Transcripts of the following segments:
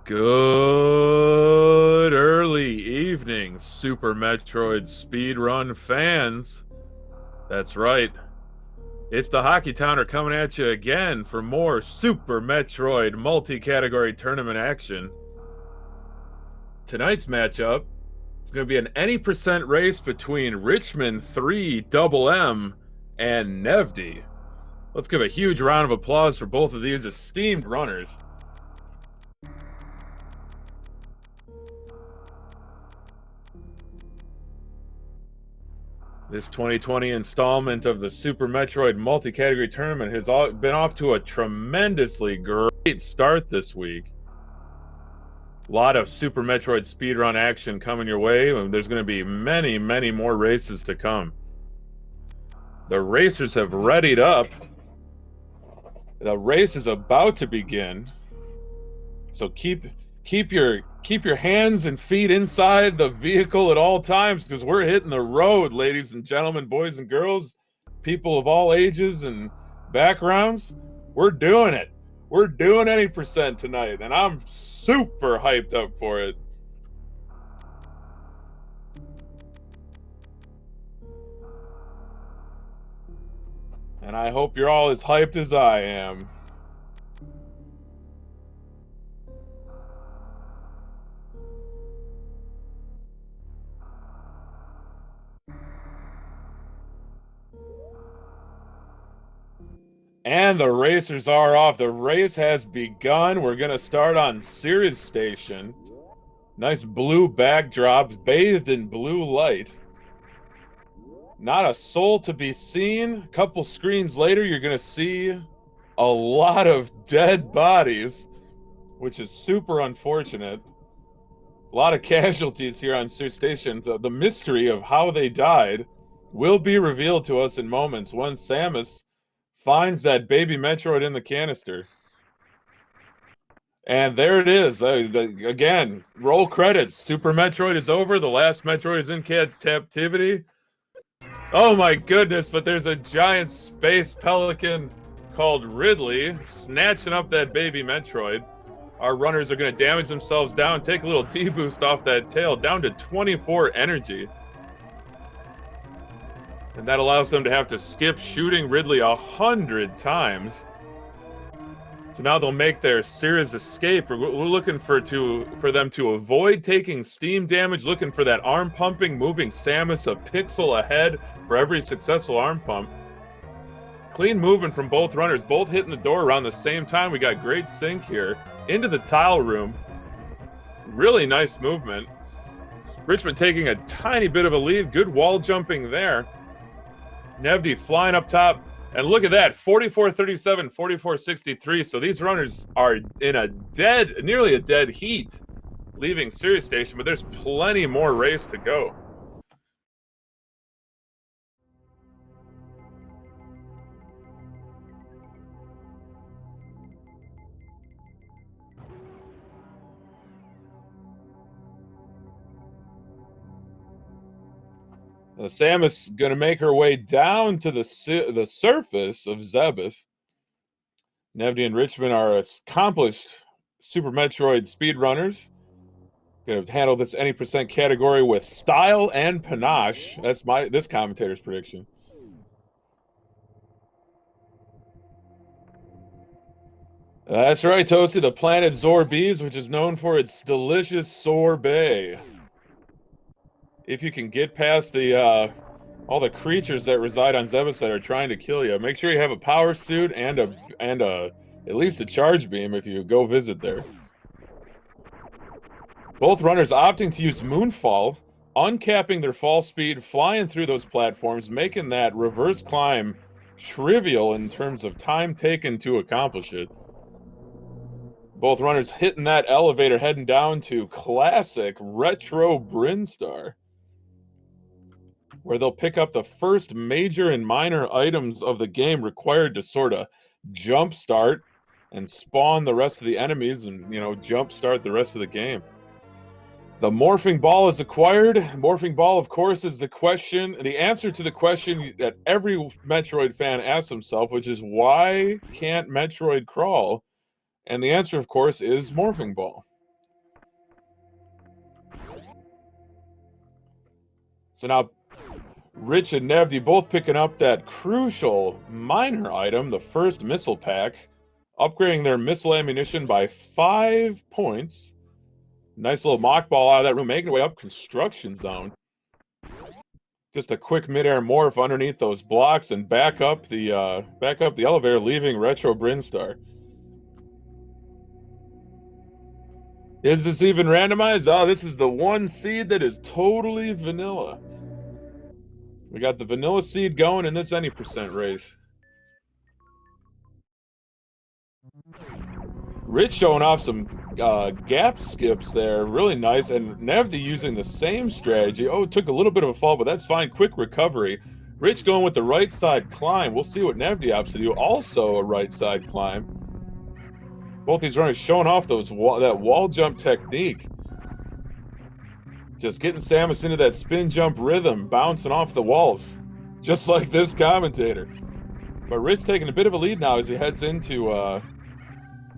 Good early evening, Super Metroid speedrun fans. That's right. It's the Hockey Towner coming at you again for more Super Metroid multi-category tournament action. Tonight's matchup is going to be an any percent race between richman3mm and Nevdi. Let's give a huge round of applause for both of these esteemed runners. This 2020 installment of the Super Metroid multi-category tournament has been off to a tremendously great start this week. A lot of Super Metroid speedrun action coming your way, and there's going to be many, many more races to come. The racers have readied up. The race is about to begin. So keep your hands and feet inside the vehicle at all times, because we're hitting the road, ladies and gentlemen, boys and girls, people of all ages and backgrounds. We're doing it. We're doing any percent tonight, and I'm super hyped up for it. And I hope you're all as hyped as I am. And the racers are off. The race has begun. We're going to start on Series Station. Nice blue backdrop, bathed in blue light. Not a soul to be seen. A couple screens later, you're going to see a lot of dead bodies, which is super unfortunate. A lot of casualties here on Series Station. The mystery of how they died will be revealed to us in moments once Samus finds that baby Metroid in the canister. And there it is. Again, roll credits. Super Metroid is over. The last Metroid is in captivity. Oh my goodness, but there's a giant space pelican called Ridley snatching up that baby Metroid. Our runners are going to damage themselves down, take a little D-boost off that tail, down to 24 energy. And that allows them to have to skip shooting Ridley 100 times. So now they'll make their series escape. We're looking for them to avoid taking steam damage, looking for that arm pumping, moving Samus a pixel ahead for every successful arm pump. Clean movement from both runners, both hitting the door around the same time. We got great sync here. Into the tile room. Really nice movement. Richmond taking a tiny bit of a lead. Good wall jumping there. Nevdi flying up top, and look at that, 44-37, 44-63. So these runners are in nearly a dead heat leaving Series Station, but there's plenty more race to go. Samus going to make her way down to the surface of Zebes. Nevdi and Richmond are accomplished Super Metroid speedrunners. Going to handle this any percent category with style and panache. That's this commentator's prediction. That's right, Toasty. The planet Zorbees, which is known for its delicious sorbet. If you can get past all the creatures that reside on Zebes that are trying to kill you, make sure you have a power suit and at least a charge beam if you go visit there. Both runners opting to use Moonfall, uncapping their fall speed, flying through those platforms, making that reverse climb trivial in terms of time taken to accomplish it. Both runners hitting that elevator, heading down to classic retro Brinstar, where they'll pick up the first major and minor items of the game required to sort of jumpstart and spawn the rest of the enemies and, jumpstart the rest of the game. The morphing ball is acquired. Morphing ball, of course, is the answer to the question that every Metroid fan asks himself, which is, why can't Metroid crawl? And the answer, of course, is morphing ball. So now Rich and Nevdi both picking up that crucial minor item, the first missile pack, upgrading their missile ammunition by 5 points. Nice little mock ball out of that room, making their way up construction zone. Just a quick midair morph underneath those blocks and back up the elevator, leaving Retro Brinstar. Is this even randomized? Oh, this is the one seed that is totally vanilla. We got the vanilla seed going in this any percent race. Rich showing off some gap skips there, really nice, and Nevdi using the same strategy. Oh, took a little bit of a fall, but that's fine. Quick recovery. Rich going with the right side climb. We'll see what Nevdi opts to do. Also a right side climb. Both these runners showing off that wall jump technique. Just getting Samus into that spin jump rhythm, bouncing off the walls, just like this commentator. But Rich taking a bit of a lead now as he heads into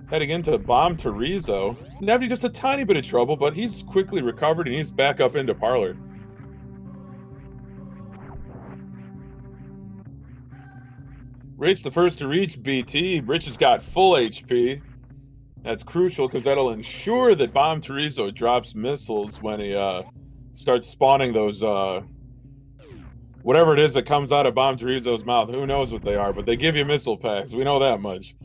heading into Bomb Terizo. Nevdi just a tiny bit of trouble, but he's quickly recovered and he's back up into Parlor. Rich the first to reach BT. Rich has got full HP. That's crucial because that'll ensure that Bomb Terizo drops missiles when he starts spawning those whatever it is that comes out of Bomb Terizo's mouth. Who knows what they are, but they give you missile packs. We know that much.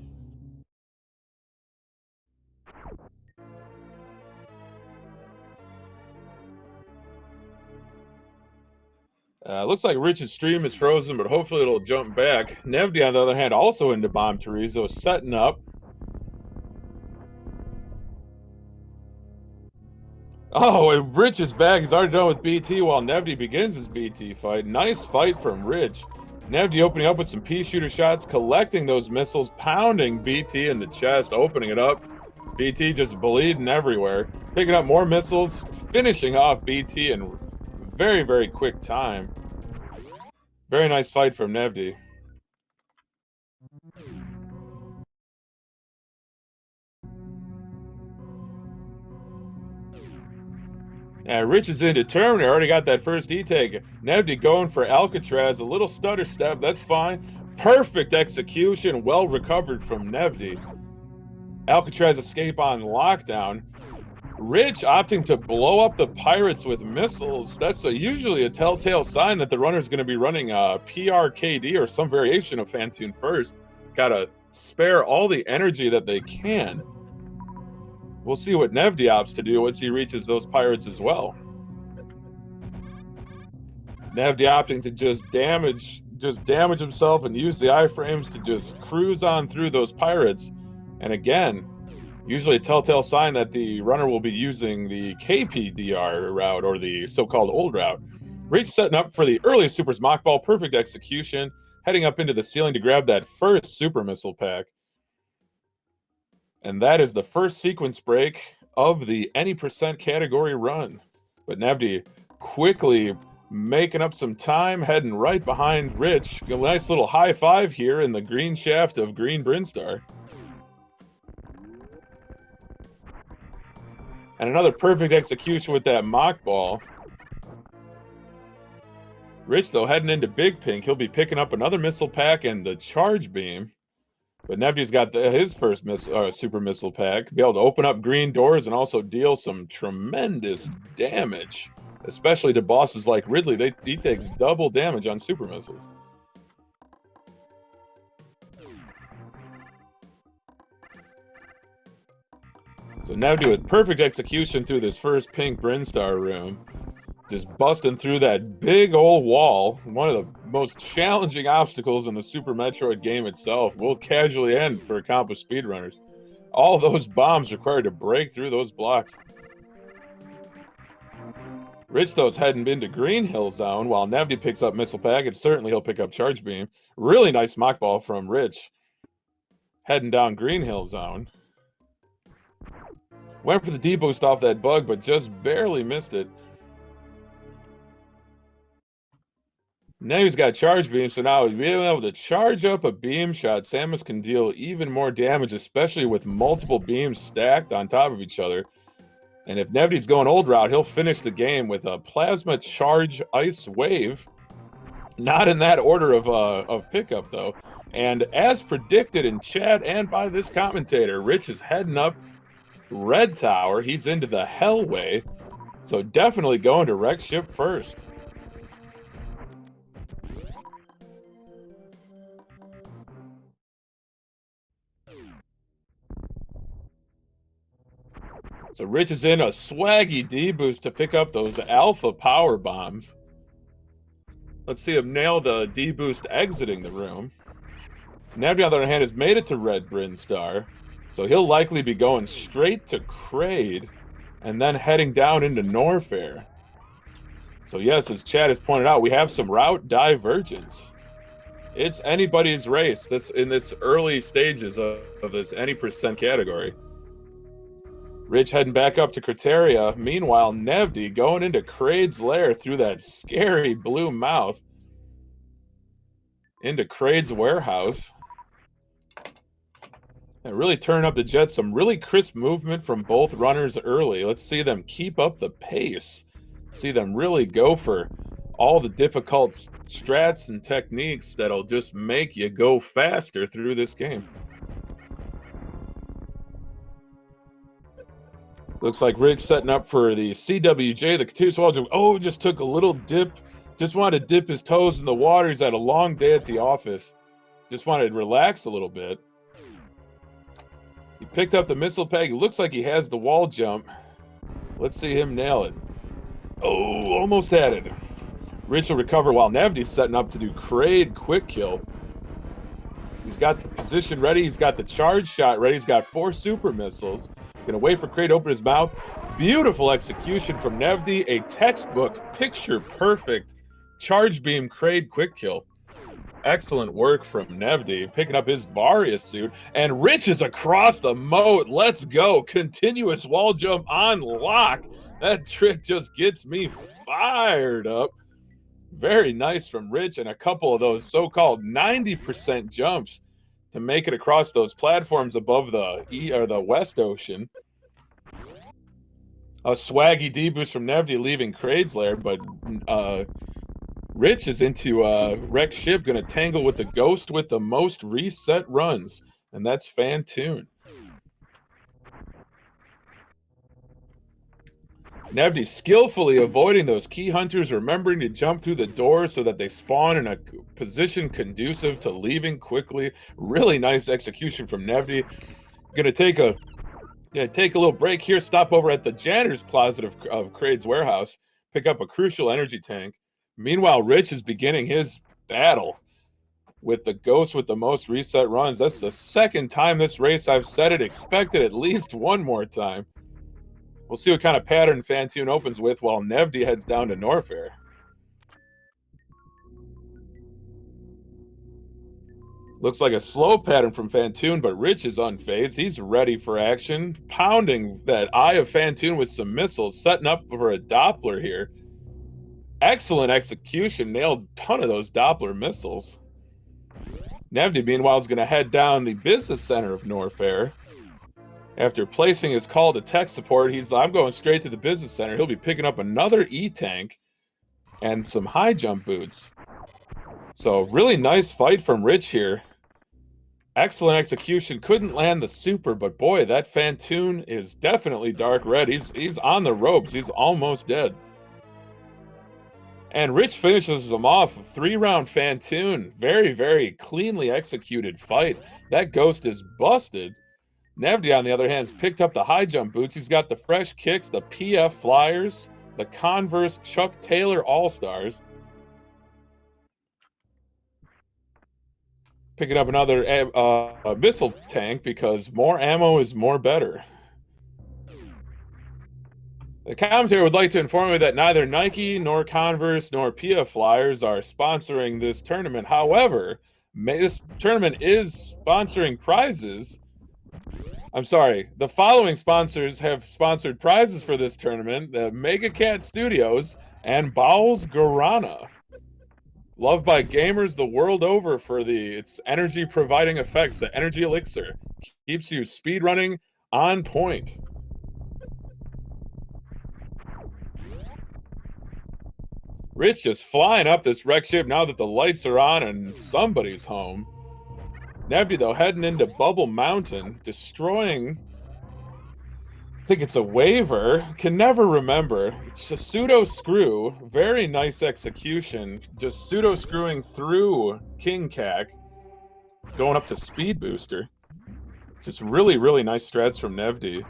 Looks like Rich's stream is frozen, but hopefully it'll jump back. Nevdi, on the other hand, also into Bomb Terizo, setting up. Oh, and Rich is back. He's already done with BT while Nevdi begins his BT fight. Nice fight from Rich. Nevdi opening up with some pea shooter shots, collecting those missiles, pounding BT in the chest, opening it up. BT just bleeding everywhere. Picking up more missiles, finishing off BT in very, very quick time. Very nice fight from Nevdi. Rich is indeterminate. Already got that first E-take. Nevdi going for Alcatraz. A little stutter step. That's fine. Perfect execution. Well recovered from Nevdi. Alcatraz escape on lockdown. Rich opting to blow up the pirates with missiles. That's usually a telltale sign that the runner's going to be running a PRKD or some variation of Fantoon first. Got to spare all the energy that they can. We'll see what Nevdi opts to do once he reaches those pirates as well. Nevdi opting to just damage himself and use the iframes to just cruise on through those pirates. And again, usually a telltale sign that the runner will be using the KPDR route, or the so-called old route. Rich setting up for the early Super's mock ball. Perfect execution. Heading up into the ceiling to grab that first super missile pack. And that is the first sequence break of the any percent category run. But Nevdi quickly making up some time, heading right behind Rich. A nice little high five here in the green shaft of Green Brinstar. And another perfect execution with that mock ball. Rich, though, heading into Big Pink. He'll be picking up another missile pack and the charge beam. But Nevdi's got his first super missile pack. Be able to open up green doors and also deal some tremendous damage. Especially to bosses like Ridley. He takes double damage on super missiles. So Nevdi with perfect execution through this first pink Brinstar room. Just busting through that big old wall. One of the most challenging obstacles in the Super Metroid game itself. Will casually end for accomplished speedrunners. All those bombs required to break through those blocks. Rich, though, is heading into Green Hill Zone while Nevdi picks up Missile Pack, and certainly he'll pick up Charge Beam. Really nice mock ball from Rich. Heading down Green Hill Zone. Went for the D-boost off that bug, but just barely missed it. Now he's got Charge Beam, so now being able to charge up a beam shot, Samus can deal even more damage, especially with multiple beams stacked on top of each other. And if Nevdi's going old route, he'll finish the game with a plasma charge ice wave. Not in that order of pickup, though. And as predicted in chat and by this commentator, Rich is heading up red tower. He's into the hellway. So definitely going to wreck ship first. So Rich is in a swaggy D-boost to pick up those alpha power bombs. Let's see him nail the D-boost exiting the room. Nevdi, on the other hand, has made it to Red Brinstar, so he'll likely be going straight to Kraid and then heading down into Norfair. So yes, as Chad has pointed out, we have some route divergence. It's anybody's race in this early stages of this any percent category. Rich heading back up to Criteria. Meanwhile, Nevdi going into Kraid's lair through that scary blue mouth into Kraid's warehouse. And really turn up the Jets. Some really crisp movement from both runners early. Let's see them keep up the pace. See them really go for all the difficult strats and techniques that'll just make you go faster through this game. Looks like Rick's setting up for the CWJ, the continuous wall jump. Oh, just took a little dip. Just wanted to dip his toes in the water. He's had a long day at the office. Just wanted to relax a little bit. He picked up the missile peg. It looks like he has the wall jump. Let's see him nail it. Oh, almost had it. Rich will recover while Nevdi's setting up to do Kraid quick kill. He's got the position ready. He's got the charge shot ready. He's got 4 super missiles. Gonna wait for Kraid to open his mouth. Beautiful execution from Nevdi. A textbook, picture-perfect charge beam Kraid quick kill. Excellent work from Nevdi, picking up his Varia suit. And Rich is across the moat. Let's go. Continuous wall jump on lock. That trick just gets me fired up. Very nice from Rich, and a couple of those so-called 90% jumps to make it across those platforms above the West Ocean. A swaggy D-boost from Nevdi leaving Kraid's lair, but Rich is into wreck ship, going to tangle with the ghost with the most reset runs, and that's Fantoon. Nevdi skillfully avoiding those key hunters, remembering to jump through the door so that they spawn in a position conducive to leaving quickly. Really nice execution from Nevdi. Gonna take a little break here, stop over at the janitor's closet of Kraid's warehouse, pick up a crucial energy tank. Meanwhile, Rich is beginning his battle with the ghost with the most reset runs. That's the second time this race I've said it. Expect it at least one more time. We'll see what kind of pattern Fantoon opens with while Nevdi heads down to Norfair. Looks like a slow pattern from Fantoon, but Rich is unfazed. He's ready for action, pounding that eye of Fantoon with some missiles, setting up for a Doppler here. Excellent execution, nailed a ton of those Doppler missiles. Nevdi, meanwhile, is going to head down the business center of Norfair. After placing his call to tech support, I'm going straight to the business center. He'll be picking up another E-tank and some high jump boots. So really nice fight from Rich here. Excellent execution. Couldn't land the super, but boy, that Fantoon is definitely dark red. He's on the ropes. He's almost dead. And Rich finishes him off. A 3-round Fantoon. Very, very cleanly executed fight. That ghost is busted. Nevdi, on the other hand, has picked up the high jump boots. He's got the fresh kicks, the PF Flyers, the Converse Chuck Taylor All-Stars. Picking up another missile tank because more ammo is more better. The commentator would like to inform me that neither Nike nor Converse nor PF Flyers are sponsoring this tournament. However, this tournament is sponsoring prizes. I'm sorry, the following sponsors have sponsored prizes for this tournament: the Mega Cat Studios and Bowles Guarana. Loved by gamers the world over for its energy providing effects. The energy elixir keeps you speedrunning on point. Rich just flying up this wreck ship now that the lights are on and somebody's home. Nevdi, though, heading into Bubble Mountain, destroying... I think it's a waiver. Can never remember. It's a pseudo screw. Very nice execution. Just pseudo screwing through King Cac. Going up to Speed Booster. Just really, really nice strats from Nevdi.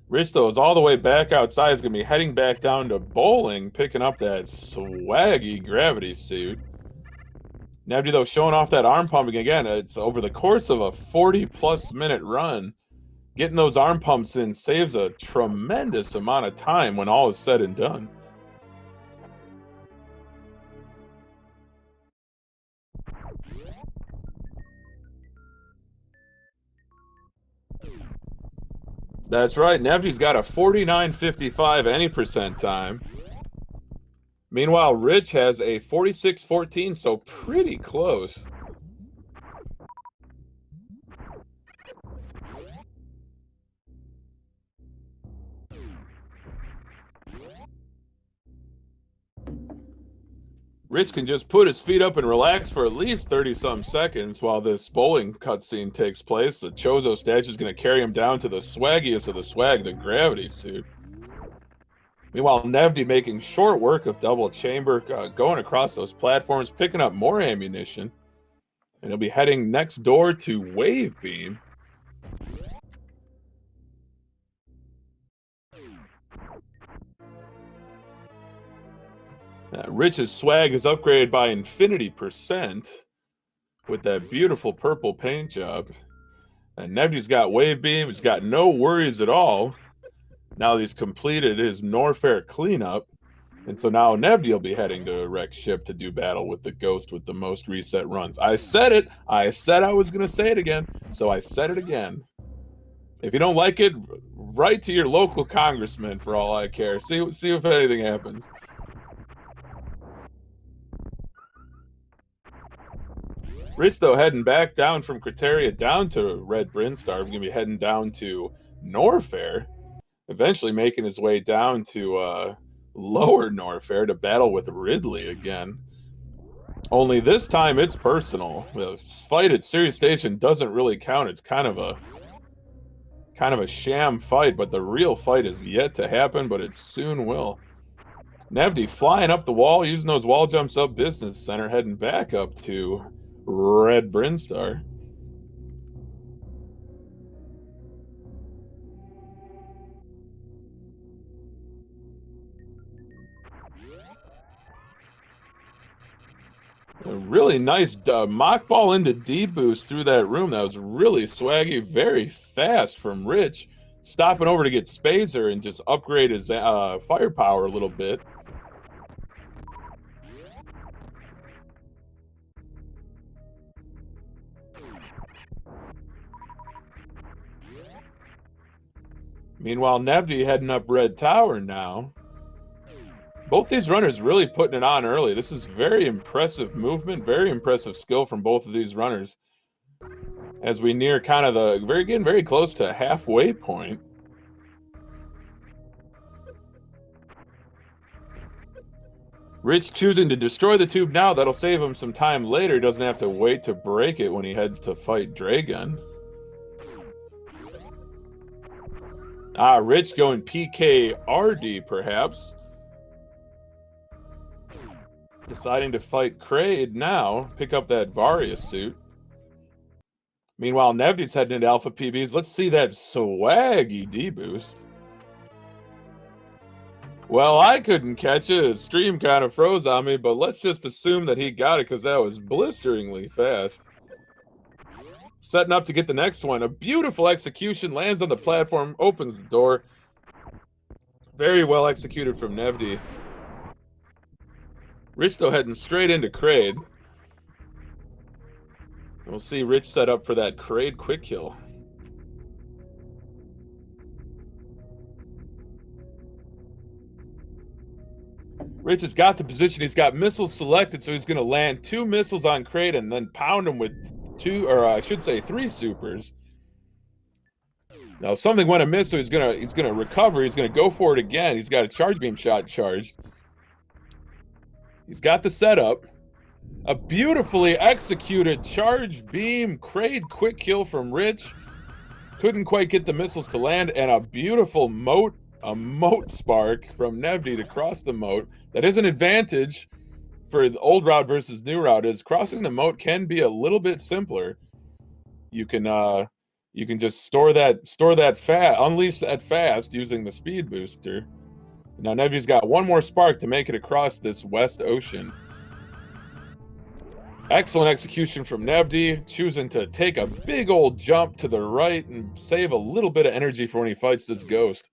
Rich, though, is all the way back outside. He's going to be heading back down to bowling, picking up that swaggy gravity suit. Nevdi, though, showing off that arm pumping again. It's over the course of a 40-plus minute run. Getting those arm pumps in saves a tremendous amount of time when all is said and done. That's right. Nevdi's got a 49.55 any percent time. Meanwhile, Rich has a 46.14, so pretty close. Rich can just put his feet up and relax for at least 30-some seconds while this bowling cutscene takes place. The Chozo statue is going to carry him down to the swaggiest of the swag, the gravity suit. Meanwhile, Nevdi making short work of double chamber, going across those platforms, picking up more ammunition. And he'll be heading next door to Wave Beam. Rich's swag is upgraded by infinity% with that beautiful purple paint job. And Nevdi's got Wave Beam. He's got no worries at all. Now that he's completed his Norfair cleanup. And so now Nevdi will be heading to a wrecked ship to do battle with the ghost with the most reset runs. I said it. I said I was going to say it again. So I said it again. If you don't like it, write to your local congressman for all I care. See if anything happens. Rich, though, heading back down from Criteria down to Red Brinstar. We're going to be heading down to Norfair. Eventually making his way down to lower Norfair to battle with Ridley again. Only this time it's personal. The fight at Sirius Station doesn't really count. It's kind of a sham fight, but the real fight is yet to happen, but it soon will. Nevdi flying up the wall, using those wall jumps up Business Center, heading back up to Red Brinstar. A really nice mock ball into D-boost through that room. That was really swaggy, very fast from Rich. Stopping over to get Spazer and just upgrade his firepower a little bit. Meanwhile, Nevdi heading up Red Tower now. Both these runners really putting it on early. This is very impressive movement, very impressive skill from both of these runners. As we near kind of the getting very close to halfway point. Rich choosing to destroy the tube now. That'll save him some time later. He doesn't have to wait to break it when he heads to fight Dragon. Rich going PKRD perhaps. Deciding to fight Kraid now. Pick up that Varia suit. Meanwhile, Nevdi's heading into Alpha PBs. Let's see that swaggy D-boost. Well, I couldn't catch it. The stream kind of froze on me, but let's just assume that he got it because that was blisteringly fast. Setting up to get the next one. A beautiful execution. Lands on the platform. Opens the door. Very well executed from Nevdi. Rich, though, heading straight into Kraid. We'll see Rich set up for that Kraid quick kill. Rich has got the position. He's got missiles selected, so he's going to land 2 missiles on Kraid and then pound him with 2, or I should say 3 supers. Now something went amiss, so he's gonna recover. He's gonna go for it again. He's got a charge beam shot charged. He's got the setup. A beautifully executed charge beam crate quick kill from Rich. Couldn't quite get the missiles to land, and a beautiful moat spark from Nevdi to cross the moat. That is an advantage for the old route versus new route. Is crossing the moat can be a little bit simpler. You can just store that unleash that fast using the speed booster. Now Nevdi's got one more spark to make it across this West Ocean. Excellent execution from Nevdi, choosing to take a big old jump to the right and save a little bit of energy for when he fights this ghost.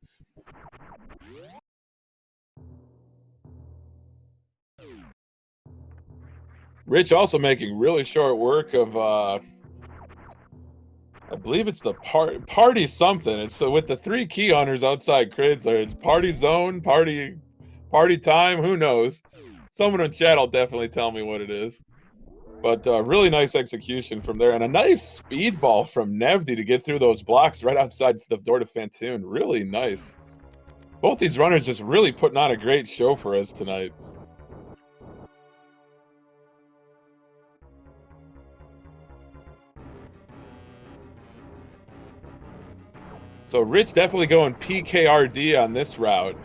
Rich also making really short work of, I believe it's the party something. It's so with the 3 key hunters outside crates, it's party zone, party time, who knows? Someone in chat will definitely tell me what it is. But really nice execution from there. And a nice speedball from Nevdi to get through those blocks right outside the door to Fantoon. Really nice. Both these runners just really putting on a great show for us tonight. So Rich definitely going PKRD on this route.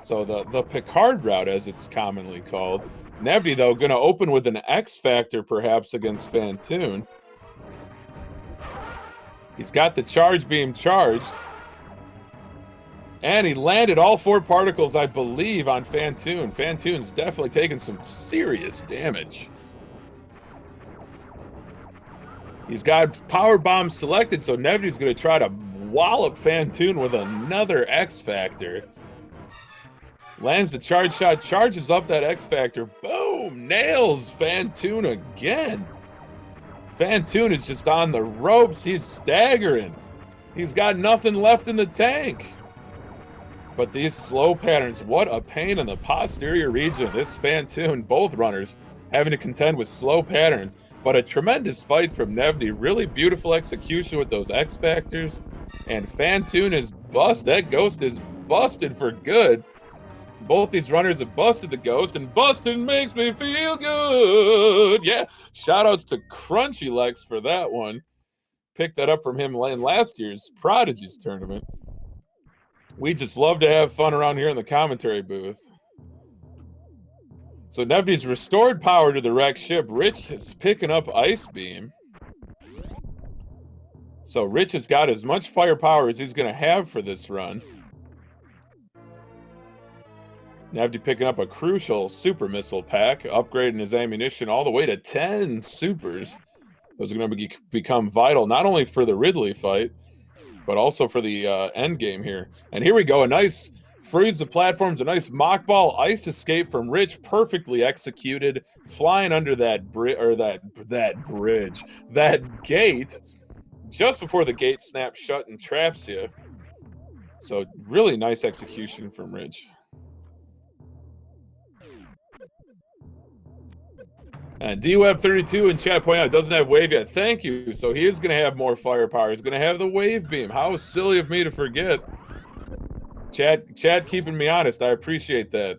So the Picard route, as it's commonly called. Nevdi, though, going to open with an X Factor, perhaps, against Fantoon. He's got the charge beam charged. And he landed all 4 particles, I believe, on Fantoon. Fantoon's definitely taking some serious damage. He's got power bomb selected, so Nevdi's going to try to wallop Fantoon with another X Factor. Lands the charge shot, charges up that X Factor. Boom! Nails Fantoon again. Fantoon is just on the ropes. He's staggering. He's got nothing left in the tank. But these slow patterns, what a pain in the posterior region. This Fantoon, both runners having to contend with slow patterns. But a tremendous fight from Nevdi. Really beautiful execution with those X Factors. And Fantoon is busted. That ghost is busted for good. Both these runners have busted the ghost, and busting makes me feel good. Yeah, shout-outs to Crunchy Lex for that one. Picked that up from him in last year's Prodigies tournament. We just love to have fun around here in the commentary booth. So Nevdi's restored power to the wrecked ship. Rich is picking up Ice Beam. So Rich has got as much firepower as he's going to have for this run. Nevdi picking up a crucial super missile pack, upgrading his ammunition all the way to 10 supers. Those are going to become vital not only for the Ridley fight, but also for the end game here. And here we go, a nice freeze the platforms, a nice mock ball ice escape from Rich, perfectly executed, flying under that bridge, that gate, just before the gate snaps shut and traps you. So really nice execution from Rich. And DWeb32 in chat point out it doesn't have wave yet. Thank you. So he is going to have more firepower. He's going to have the wave beam. How silly of me to forget. Chat keeping me honest. I appreciate that.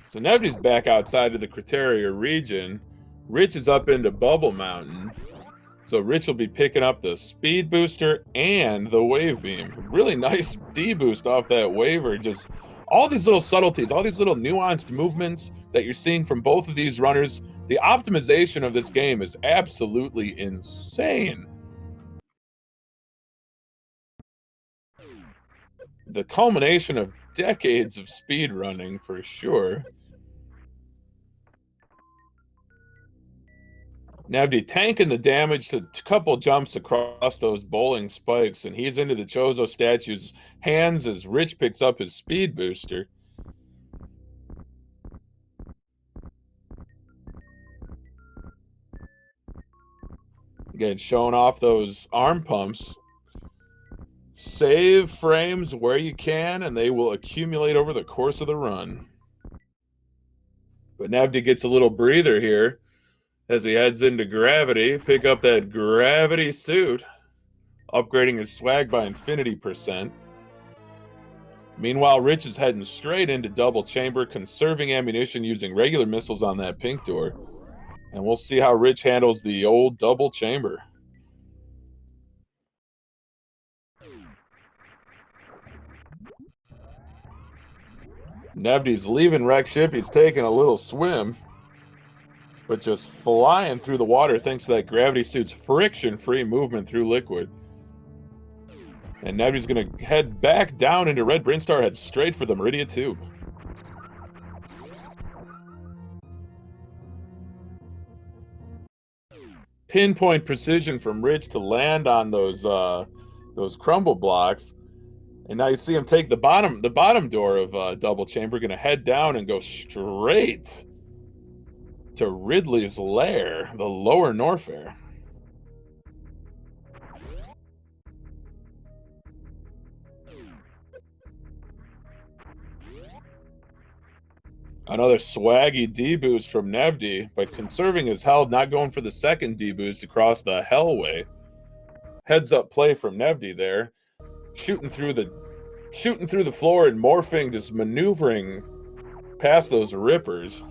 So Nevdi's back outside of the Criteria region. Rich is up into Bubble Mountain. So Rich will be picking up the speed booster and the wave beam. Really nice D-boost off that waver. Just all these little subtleties, all these little nuanced movements that you're seeing from both of these runners. The optimization of this game is absolutely insane. The culmination of decades of speed running for sure. Nevdi tanking the damage to a couple jumps across those bowling spikes, and he's into the Chozo statue's hands as Rich picks up his speed booster. Again, showing off those arm pumps. Save frames where you can, and they will accumulate over the course of the run. But Nevdi gets a little breather here as he heads into gravity. Pick up that gravity suit, upgrading his swag by infinity %. Meanwhile, Rich is heading straight into double chamber, conserving ammunition using regular missiles on that pink door. And we'll see how Rich handles the old double chamber. Nevdi's leaving wreck ship. He's taking a little swim, but just flying through the water thanks to that gravity suit's friction-free movement through liquid. And Nevdi's going to head back down into Red Brinstar, head straight for the Meridia Tube. Pinpoint precision from Rich to land on those crumble blocks. And now you see him take the bottom door of double chamber, going to head down and go straight to Ridley's lair, the lower Norfair. Another swaggy D-boost from Nevdi, but conserving his health, not going for the second D-boost across the hellway. Heads up play from Nevdi there. Shooting through the floor and morphing, just maneuvering past those rippers.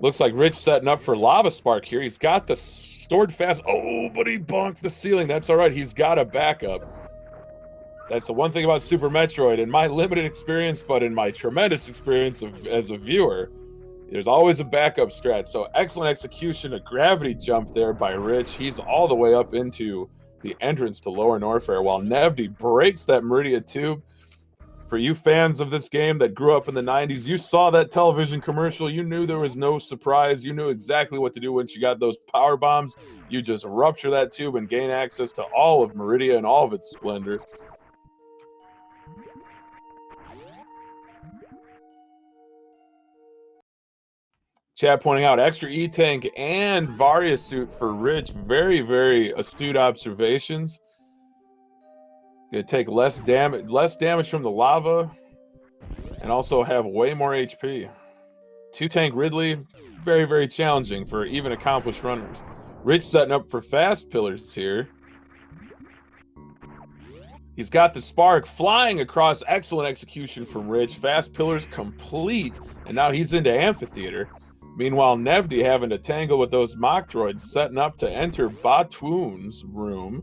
Looks like Rich setting up for Lava Spark here. He's got the stored fast. Oh, but he bonked the ceiling. That's all right. He's got a backup. That's the one thing about Super Metroid, in my limited experience, but in my tremendous experience as a viewer, there's always a backup strat. So excellent execution, a gravity jump there by Rich. He's all the way up into the entrance to Lower Norfair, while Nevdi breaks that Meridia Tube. For you fans of this game that grew up in the 90s, you saw that television commercial. You knew there was no surprise. You knew exactly what to do once you got those power bombs. You just rupture that tube and gain access to all of Meridia and all of its splendor. Chat pointing out extra E-Tank and Varia suit for Rich. Very, very astute observations. Gonna take less damage from the lava, and also have way more HP. 2-tank Ridley, very, very challenging for even accomplished runners. Rich setting up for fast pillars here. He's got the spark flying across. Excellent execution from Rich. Fast pillars complete, and now he's into amphitheater. Meanwhile, Nevdi having to tangle with those mock droids, setting up to enter Batoon's room.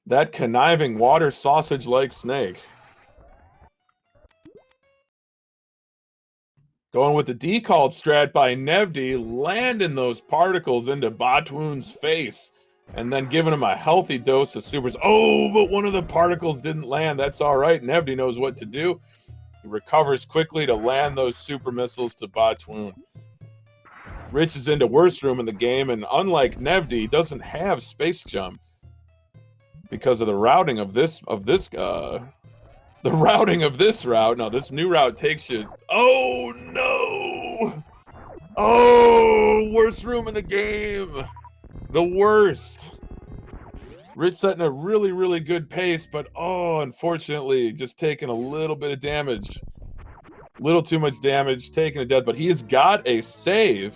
That conniving water sausage-like snake. Going with the decalled strat by Nevdi, landing those particles into Batoon's face, and then giving him a healthy dose of supers. Oh, but one of the particles didn't land. That's all right. Nevdi knows what to do. He recovers quickly to land those super missiles to Batoon. Rich is into worst room in the game, and unlike Nevdi, doesn't have space jump because of the routing of this route. No, this new route takes you. Oh no! Oh, worst room in the game. The worst. Rich setting a really, really good pace, but oh, unfortunately, just taking a little bit of damage. A little too much damage, taking a death, but he's got a save.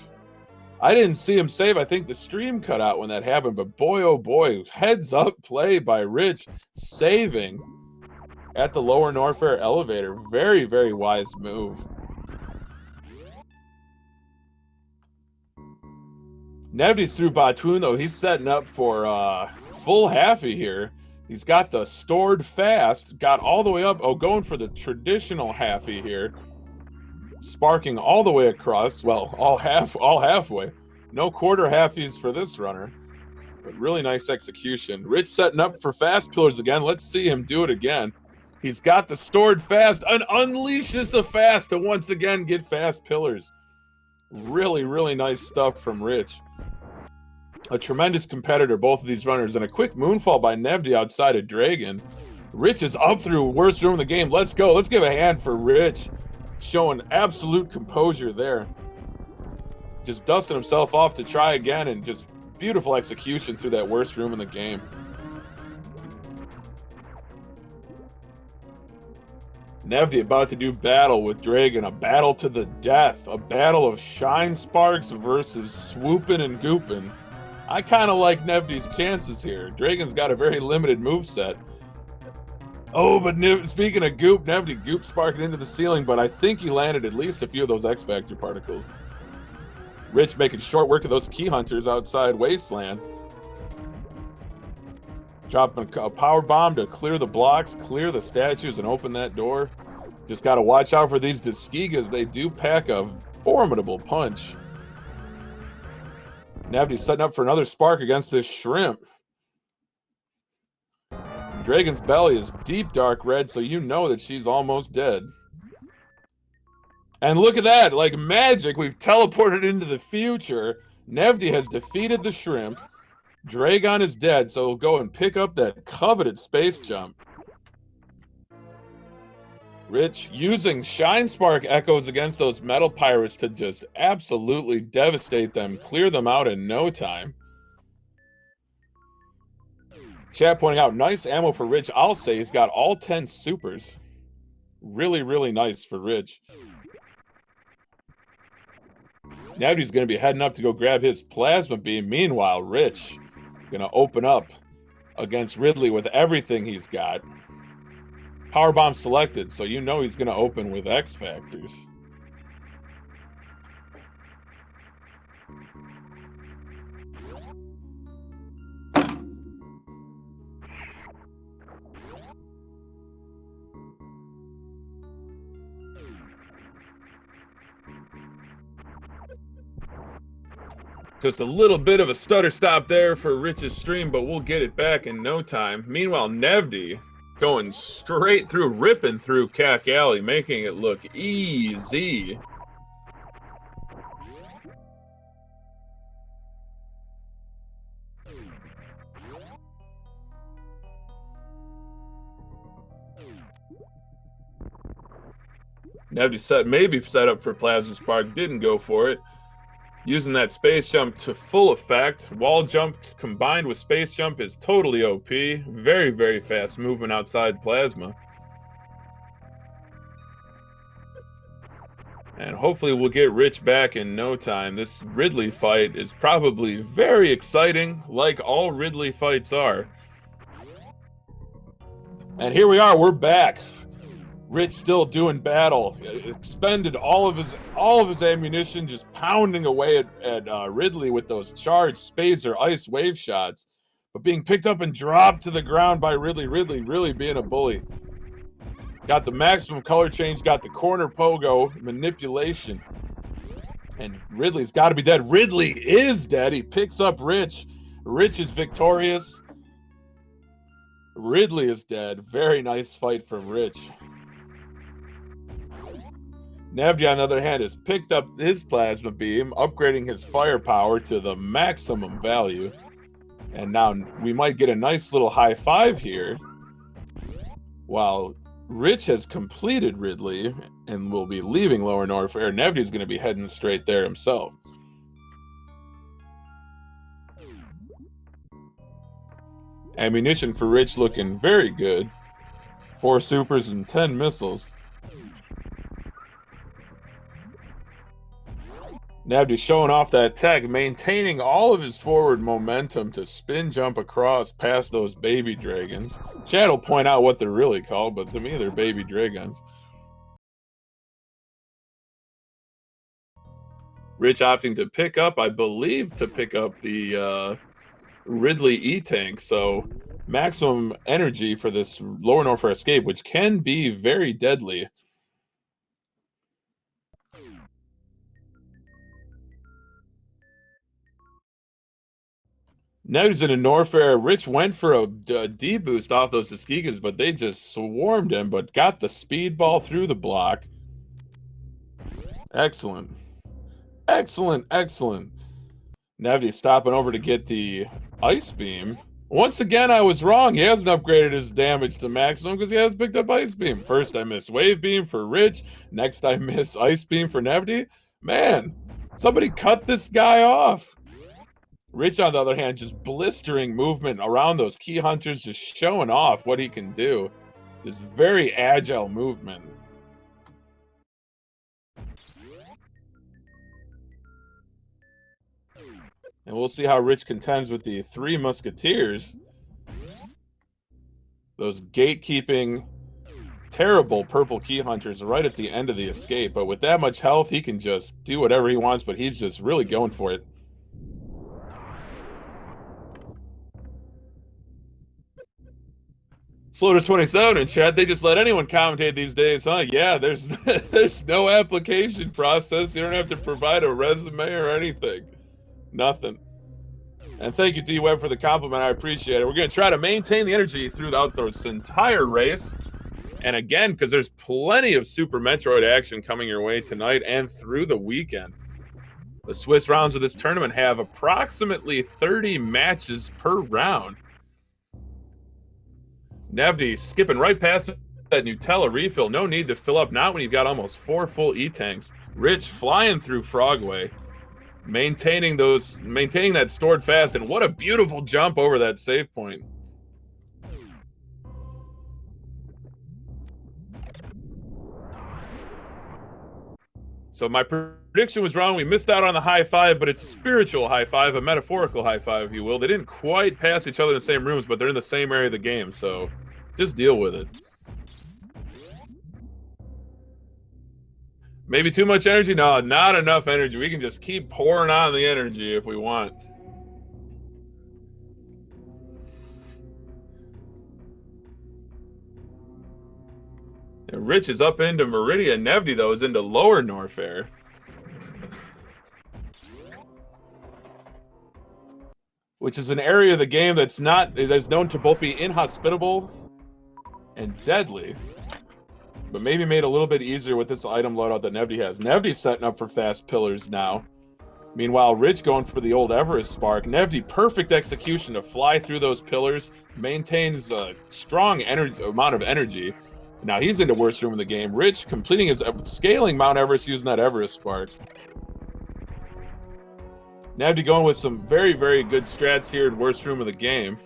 I didn't see him save. I think the stream cut out when that happened, but boy, oh boy, heads up play by Rich, saving at the Lower Norfair elevator. Very, very wise move. Nevdi's through Batoon, though. He's setting up for full halfie here. He's got the stored fast, got all the way up. Oh, going for the traditional halfie here. Sparking all the way across. Well, all halfway. No quarter halfies for this runner. But really nice execution. Rich setting up for fast pillars again. Let's see him do it again. He's got the stored fast and unleashes the fast to once again get fast pillars. Really, really nice stuff from Rich. A tremendous competitor, both of these runners, and a quick moonfall by Nevdi outside of Dragon. Rich is up through worst room in the game. Let's go. Let's give a hand for Rich. Showing absolute composure there. Just dusting himself off to try again, and just beautiful execution through that worst room in the game. Nevdi about to do battle with Dragon, a battle to the death, a battle of Shine Sparks versus Swoopin' and Goopin'. I kind of like Nevdi's chances here. Dragon's got a very limited moveset. Oh, but speaking of Goop, Nevdi Goop sparking into the ceiling, but I think he landed at least a few of those X-Factor particles. Rich making short work of those Key Hunters outside Wasteland. Dropping a power bomb to clear the blocks, clear the statues, and open that door. Just got to watch out for these Deskigas. They do pack a formidable punch. Nevdi's setting up for another spark against this shrimp. Dragon's belly is deep dark red, so you know that she's almost dead. And look at that, like magic, we've teleported into the future. Nevdi has defeated the shrimp. Dragon is dead, so we'll go and pick up that coveted space jump. Rich using Shine Spark echoes against those metal pirates to just absolutely devastate them, clear them out in no time. Chat pointing out, nice ammo for Rich. I'll say he's got all 10 supers. Really, really nice for Rich. Nevdi's going to be heading up to go grab his plasma beam. Meanwhile, Rich going to open up against Ridley with everything he's got. Powerbomb selected, so you know he's going to open with X Factors. Just a little bit of a stutter stop there for Rich's stream, but we'll get it back in no time. Meanwhile, Nevdi going straight through, ripping through Cack Alley, making it look easy. Nevdi maybe set up for Plasma Spark, didn't go for it. Using that space jump to full effect. Wall jump combined with space jump is totally OP. Very, very fast movement outside Plasma. And hopefully we'll get Rich back in no time. This Ridley fight is probably very exciting, like all Ridley fights are. And here we are, we're back. Rich still doing battle, expended all of his ammunition, just pounding away at Ridley with those charged Spacer ice wave shots, but being picked up and dropped to the ground by Ridley. Ridley really being a bully. Got the maximum color change, got the corner pogo manipulation, and Ridley's got to be dead. Ridley is dead. He picks up Rich. Rich is victorious. Ridley is dead. Very nice fight from Rich. Nevdi, on the other hand, has picked up his plasma beam, upgrading his firepower to the maximum value. And now we might get a nice little high five here. While Rich has completed Ridley and will be leaving Lower Norfair, Nevdi's going to be heading straight there himself. Ammunition for Rich looking very good. 4 supers and 10 missiles. Nevdi showing off that tech, maintaining all of his forward momentum to spin jump across past those baby dragons. Chad will point out what they're really called, but to me they're baby dragons. Rich opting to pick up, I believe, the Ridley E-Tank, so maximum energy for this Lower Norfair escape, which can be very deadly. Nevdi's in a Norfair. Rich went for a D-boost off those Deskigas, but they just swarmed him, but got the speedball through the block. Excellent. Excellent, excellent. Nevdi stopping over to get the Ice Beam. Once again, I was wrong. He hasn't upgraded his damage to maximum because he has picked up Ice Beam. First, I miss Wave Beam for Rich. Next, I miss Ice Beam for Nevdi. Man, somebody cut this guy off. Rich, on the other hand, just blistering movement around those Key Hunters, just showing off what he can do. Just very agile movement. And we'll see how Rich contends with the Three Musketeers. Those gatekeeping, terrible purple key hunters right at the end of the escape. But with that much health, he can just do whatever he wants, but he's just really going for it. Slotus27 in chat, they just let anyone commentate these days, huh? Yeah, there's there's no application process. You don't have to provide a resume or anything. Nothing. And thank you, D-Web, for the compliment. I appreciate it. We're going to try to maintain the energy throughout this entire race. And again, because there's plenty of Super Metroid action coming your way tonight and through the weekend. The Swiss rounds of this tournament have approximately 30 matches per round. Nevdi skipping right past that Nutella refill. No need to fill up, not when you've got almost 4 full E-tanks. Rich flying through Frogway. Maintaining that stored fast, and what a beautiful jump over that save point. So my prediction was wrong. We missed out on the high five, but it's a spiritual high five, a metaphorical high five, if you will. They didn't quite pass each other in the same rooms, but they're in the same area of the game, so just deal with it. Maybe too much energy? No, not enough energy. We can just keep pouring on the energy if we want. And Rich is up into Meridian. Nevdi, though, is into Lower Norfair. Which is an area of the game that's known to both be inhospitable and deadly. But maybe made a little bit easier with this item loadout that Nevdi has. Nevdi's setting up for fast pillars now. Meanwhile, Rich going for the old Everest Spark. Nevdi, perfect execution to fly through those pillars. Maintains a strong amount of energy. Now he's into worst room in the game. Rich completing his scaling Mount Everest using that Everest Spark. Nevdi going with some very, very good strats here in worst room of the game.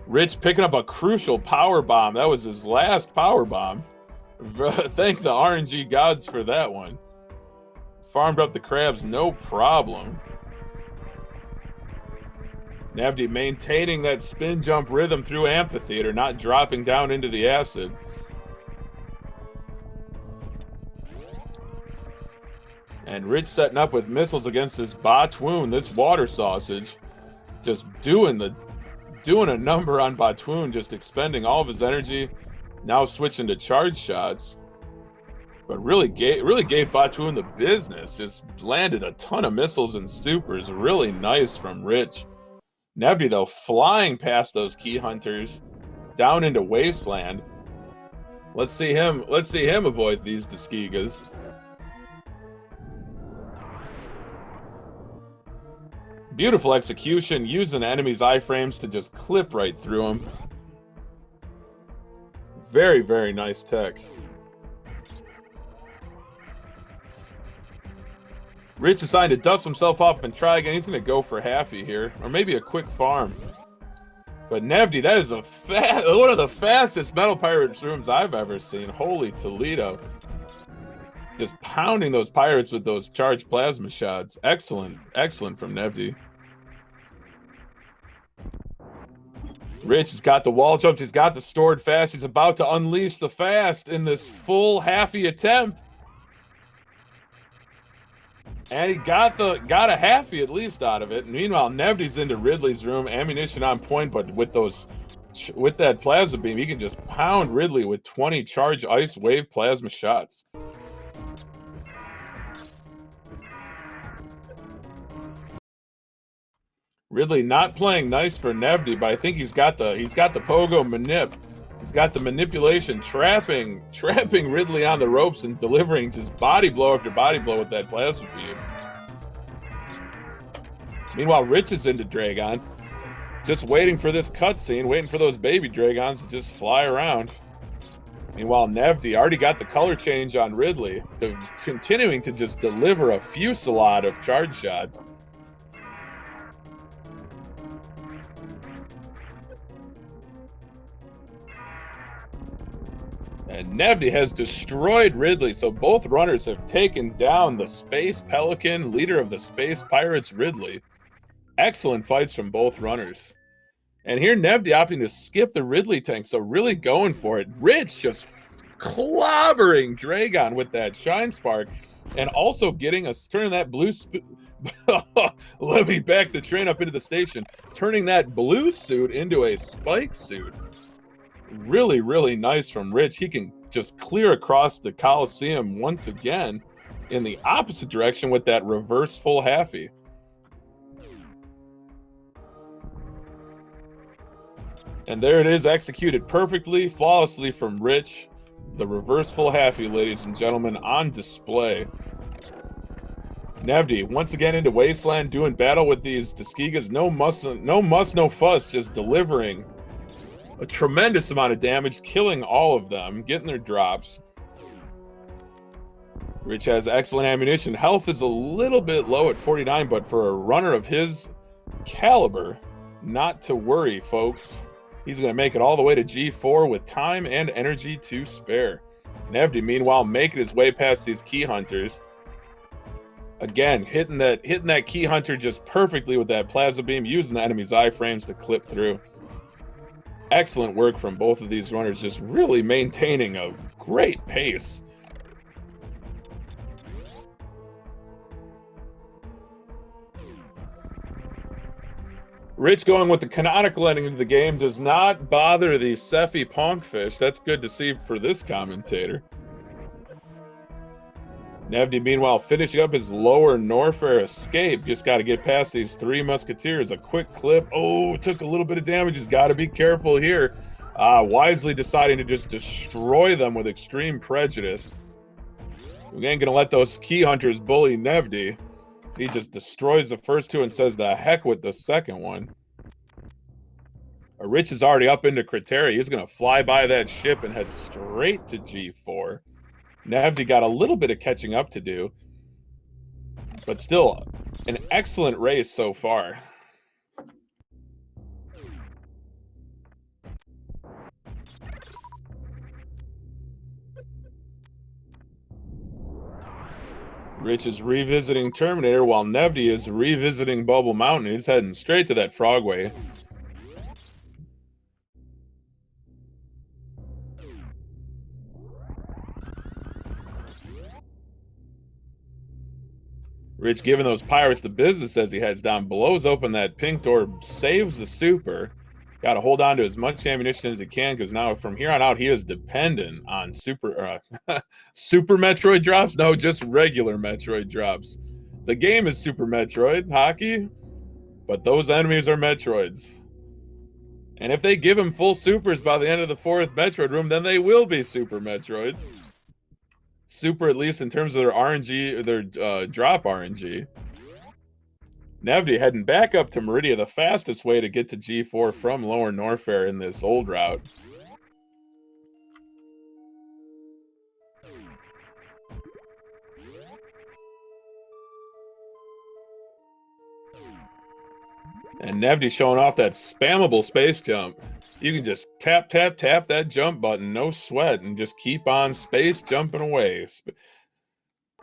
Rich picking up a crucial power bomb. That was his last power bomb. Thank the RNG gods for that one. Farmed up the crabs, no problem. Nevdi maintaining that spin jump rhythm through Amphitheater, not dropping down into the acid. And Rich setting up with missiles against this Batwoon, this water sausage. Just doing a number on Batwoon, just expending all of his energy. Now switching to charge shots. But really gave Batwoon the business. Just landed a ton of missiles and supers. Really nice from Rich. Nevdi, though, flying past those key hunters down into Wasteland. Let's see him avoid these Tuskigas. Beautiful execution, using the enemy's iframes to just clip right through them. Very, very nice tech. Rich decided to dust himself off and try again. He's going to go for halfie here, or maybe a quick farm. But Nevdi, that is one of the fastest Metal Pirates rooms I've ever seen. Holy Toledo. Just pounding those pirates with those charged plasma shots. Excellent, excellent from Nevdi. Rich has got the wall jump. He's got the stored fast. He's about to unleash the fast in this full halfie attempt. And he got a halfie at least out of it. And meanwhile, Nevdi's into Ridley's room. Ammunition on point, but with that plasma beam, he can just pound Ridley with 20 charge ice wave plasma shots. Ridley not playing nice for Nevdi, but I think he's got the pogo manip. He's got the manipulation, trapping Ridley on the ropes and delivering just body blow after body blow with that plasma beam. Meanwhile, Rich is into Dragon, just waiting for this cutscene, waiting for those baby Dragons to just fly around. Meanwhile, Nevdi already got the color change on Ridley, continuing to just deliver a fusillade of charge shots. And Nevdi has destroyed Ridley, so both runners have taken down the Space Pelican, leader of the Space Pirates, Ridley. Excellent fights from both runners. And here Nevdi opting to skip the Ridley tank, so really going for it. Rich just clobbering Dragon with that Shine Spark, and also getting us, turning that blue... Let me back the train up into the station, turning that blue suit into a spike suit. Really, really nice from Rich. He can just clear across the Coliseum once again in the opposite direction with that reverse full halfie. And there it is, executed perfectly, flawlessly from Rich. The reverse full halfie, ladies and gentlemen, on display. Nevdi once again into Wasteland, doing battle with these Tuskegans. No muss, no fuss, just delivering a tremendous amount of damage, killing all of them, getting their drops. Rich has excellent ammunition. Health is a little bit low at 49, but for a runner of his caliber, not to worry, folks. He's going to make it all the way to G4 with time and energy to spare. Nevdi, meanwhile, making his way past these key hunters. Again, hitting that key hunter just perfectly with that plasma beam, using the enemy's iframes to clip through. Excellent work from both of these runners, just really maintaining a great pace. Rich going with the canonical ending into the game does not bother the Sephi Ponkfish. That's good to see for this commentator. Nevdi, meanwhile, finishing up his lower Norfair escape. Just got to get past these three musketeers. A quick clip. Oh, took a little bit of damage. He's got to be careful here. Wisely deciding to just destroy them with extreme prejudice. We ain't going to let those key hunters bully Nevdi. He just destroys the first two and says the heck with the second one. Rich is already up into Criteria. He's going to fly by that ship and head straight to G4. Nevdi got a little bit of catching up to do, but still an excellent race so far. Rich is revisiting Terminator while Nevdi is revisiting Bubble Mountain. He's heading straight to that Frogway. Rich giving those pirates the business as he heads down, blows open that pink door, saves the super. Got to hold on to as much ammunition as he can, because now from here on out, he is dependent on super Metroid drops. No, just regular Metroid drops. The game is Super Metroid hockey, but those enemies are Metroids. And if they give him full supers by the end of the fourth Metroid room, then they will be Super Metroids. Super, at least in terms of their RNG, their drop RNG. Nevdi heading back up to Meridia, the fastest way to get to G4 from Lower Norfair in this old route. And Nevdi showing off that spammable space jump. You can just tap, tap, tap that jump button, no sweat, and just keep on space jumping away.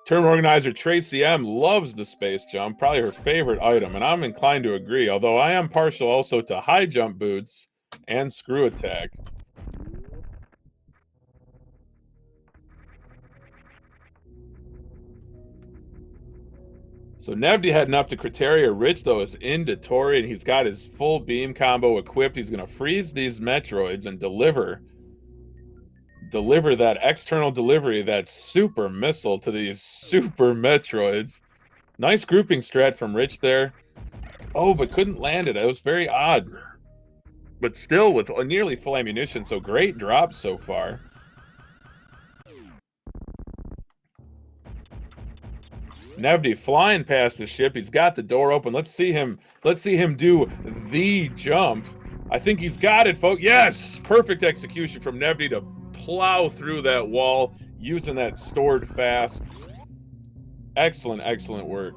Tournament organizer Tracy M loves the space jump, probably her favorite item, and I'm inclined to agree, although I am partial also to high jump boots and screw attack. So Nevdi heading up to Criteria. Rich, though, is into Tori, and he's got his full beam combo equipped. He's going to freeze these Metroids and deliver that external delivery, that super missile to these super Metroids. Nice grouping strat from Rich there. Oh, but couldn't land it. It was very odd. But still with nearly full ammunition, so great drops so far. Nevdi flying past the ship. He's got the door open. Let's see him do the jump. I think he's got it, folks. Yes! Perfect execution from Nevdi to plow through that wall using that stored fast. Excellent, excellent work.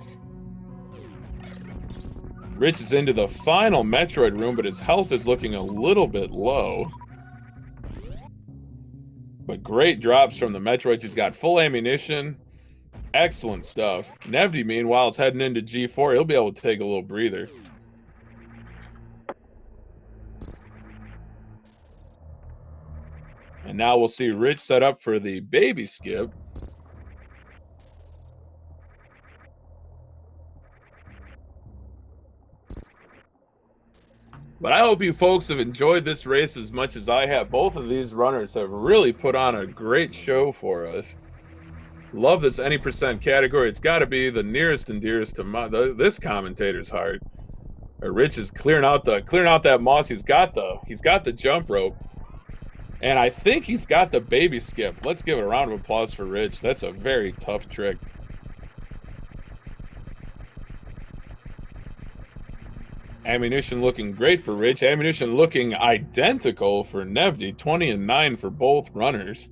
Rich is into the final Metroid room, but his health is looking a little bit low. But great drops from the Metroids. He's got full ammunition. Excellent stuff. Nevdi, meanwhile, is heading into G4. He'll be able to take a little breather. And now we'll see Rich set up for the baby skip. But I hope you folks have enjoyed this race as much as I have. Both of these runners have really put on a great show for us. Love this any percent category. It's got to be the nearest and dearest to this commentator's heart. Rich is clearing out that moss. He's got the jump rope. And I think he's got the baby skip. Let's give a round of applause for Rich. That's a very tough trick. Ammunition looking great for Rich. Ammunition looking identical for Nevdi. 20 and 9 for both runners.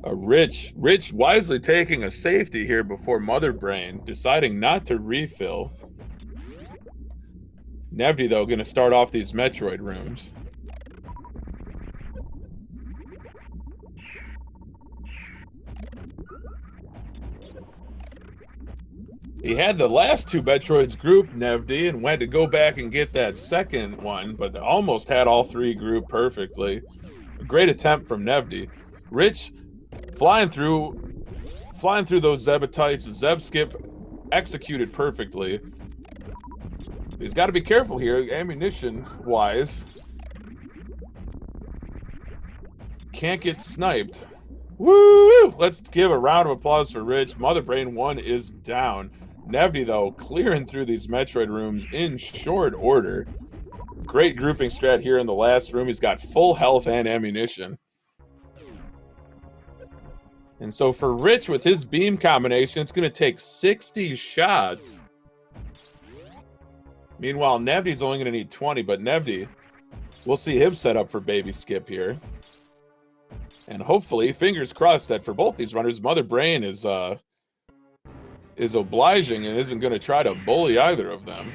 Rich wisely taking a safety here before Mother Brain, deciding not to refill. Nevdi, though, going to start off these Metroid rooms. He had the last two Metroids grouped, Nevdi, and went to go back and get that second one, but almost had all three grouped perfectly. A great attempt from Nevdi. Rich flying through those Zebatites. Zeb skip executed perfectly. He's got to be careful here, ammunition-wise. Can't get sniped. Woo! Let's give a round of applause for Rich. Mother Brain 1 is down. Nevdi, though, clearing through these Metroid rooms in short order. Great grouping strat here in the last room. He's got full health and ammunition. And so for Rich, with his beam combination, it's going to take 60 shots. Meanwhile, Nevdi's only going to need 20, but Nevdi, we'll see him set up for baby skip here. And hopefully, fingers crossed that for both these runners, Mother Brain is obliging and isn't going to try to bully either of them.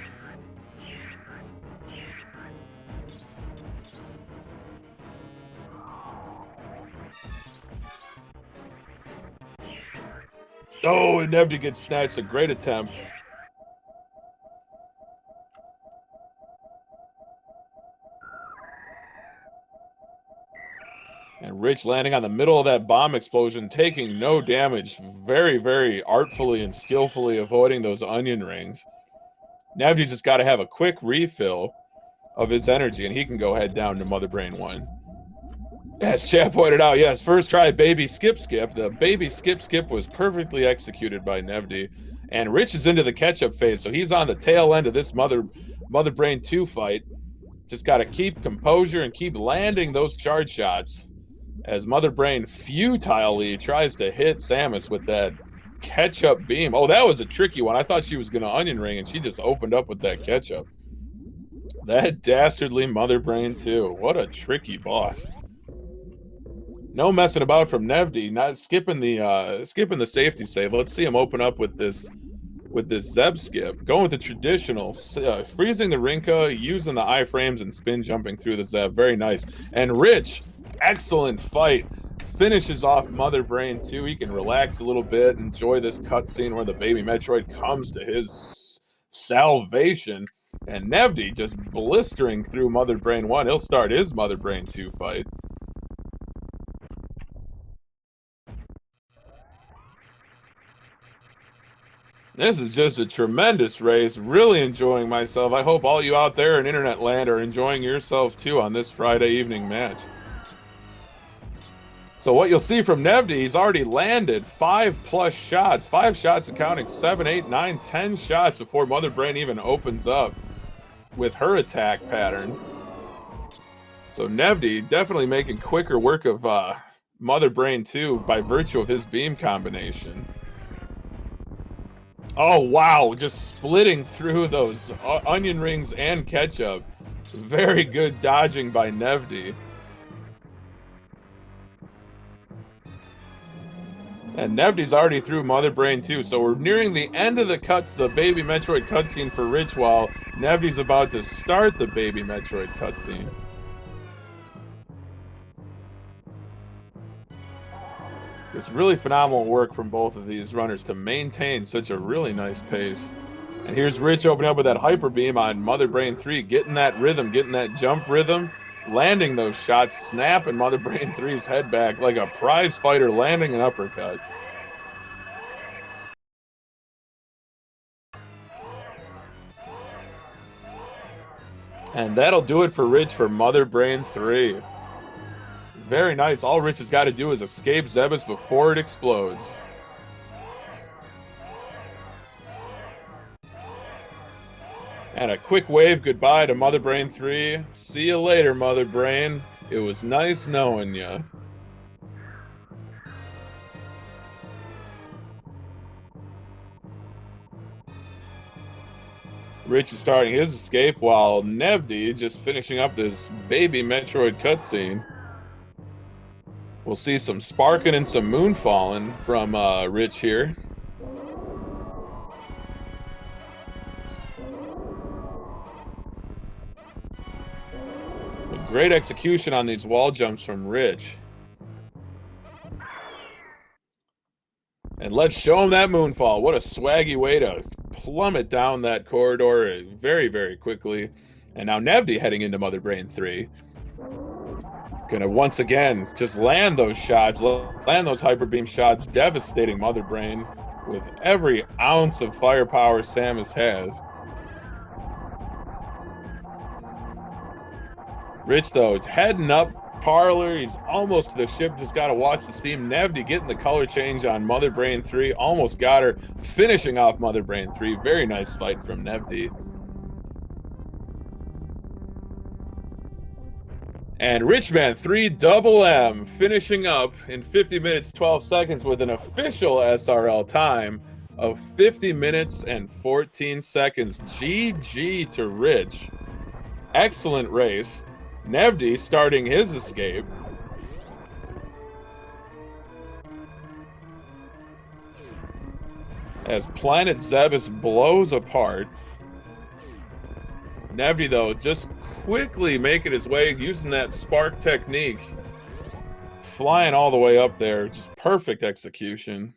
Oh, and Nevdi gets snatched. A great attempt. And Rich landing on the middle of that bomb explosion, taking no damage. Very, very artfully and skillfully avoiding those onion rings. Nevdi just got to have a quick refill of his energy, and he can go head down to Mother Brain 1. As Chad pointed out, yes, first try baby skip. The baby skip was perfectly executed by Nevdi. And Rich is into the catch-up phase, so he's on the tail end of this Mother Brain 2 fight. Just got to keep composure and keep landing those charge shots as Mother Brain futilely tries to hit Samus with that catch-up beam. Oh, that was a tricky one. I thought she was going to onion ring, and she just opened up with that catch-up. That dastardly Mother Brain 2. What a tricky boss. No messing about from Nevdi, not skipping the safety save. Let's see him open up with this Zeb skip. Going with the traditional, freezing the Rinka, using the iframes and spin jumping through the Zeb. Very nice. And Rich, excellent fight. Finishes off Mother Brain 2. He can relax a little bit, enjoy this cutscene where the baby Metroid comes to his salvation. And Nevdi just blistering through Mother Brain 1. He'll start his Mother Brain 2 fight. This is just a tremendous race. Really enjoying myself. I hope all you out there in internet land are enjoying yourselves too on this Friday evening match. So what you'll see from Nevdi, he's already landed 5+ shots. 5 shots accounting 7, 8, 9, 10 shots before Mother Brain even opens up with her attack pattern. So Nevdi definitely making quicker work of Mother Brain 2 by virtue of his beam combination. Oh, wow. Just splitting through those onion rings and ketchup. Very good dodging by Nevdi. And Nevdi's already through Mother Brain 2, so we're nearing the end of the baby Metroid cutscene for Rich, while Nevdi's about to start the baby Metroid cutscene. It's really phenomenal work from both of these runners to maintain such a really nice pace. And here's Rich opening up with that hyper beam on Mother Brain 3, getting that rhythm, getting that jump rhythm, landing those shots, snapping Mother Brain 3's head back like a prize fighter landing an uppercut. And that'll do it for Rich for Mother Brain 3. Very nice. All Rich has got to do is escape Zebus before it explodes. And a quick wave goodbye to Mother Brain 3. See you later, Mother Brain. It was nice knowing ya. Rich is starting his escape while Nevdi just finishing up this baby Metroid cutscene. We'll see some sparking and some moonfalling from Rich here. A great execution on these wall jumps from Rich. And let's show him that moonfall. What a swaggy way to plummet down that corridor very, very quickly. And now Nevdi heading into Mother Brain 3. Gonna once again just land those shots, land those hyper beam shots, devastating Mother Brain with every ounce of firepower Samus has. Rich, though, heading up Parlor. He's almost to the ship. Just got to watch the steam. Nevdi getting the color change on Mother Brain 3. Almost got her. Finishing off Mother Brain 3. Very nice fight from Nevdi. And richman3mm finishing up in 50 minutes, 12 seconds with an official SRL time of 50 minutes and 14 seconds. GG to Rich. Excellent race. Nevdi starting his escape. As Planet Zebus blows apart. Nevdi, though, just quickly making his way, using that spark technique. Flying all the way up there. Just perfect execution.